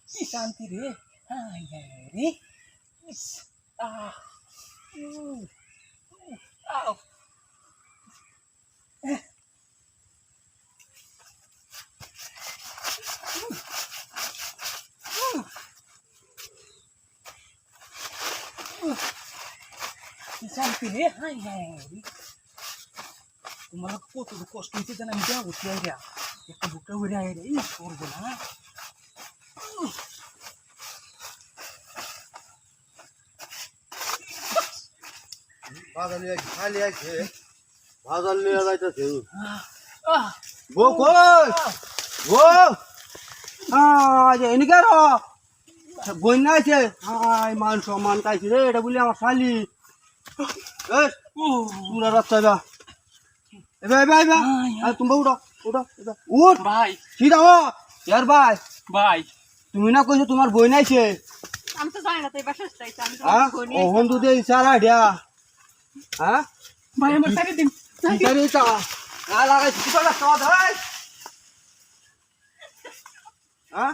কি শান্তি রে। হায় হায় রে। ইস, আহ, উহ, আউ, এহ, কি শান্তি রে। হায় হায় রে। তোমার কত কষ্ট হয়েছে জানা আমি দেওয়া করছি আইডিয়া একটা বুকটা উড়ে আইডিয়া এই করবো না। বাজার নিয়ে খালি আছে বাজার নিয়ে যাইতেছে আহ, বো কই বো এনিকে র বন্যা আছে হাই মান সম্মান কাইছে রে এটা বলি আমার শালি পুরা রাত চাইবা এবে এবে এবে তুমি উঠো উঠো উঠ ভাই সিধা হো ইয়ার ভাই ভাই তুমি না কইছো তোমার বই নাইছে আমি তো জানি না তুই বাসা চাইছি আমি তো হ্যাঁ ও হন্দু দে ইশারা দিয়া হ্যাঁ ভাই আমার সাইডে দিন ইশারা তা লাগাই কিছু না সদ হয় হ্যাঁ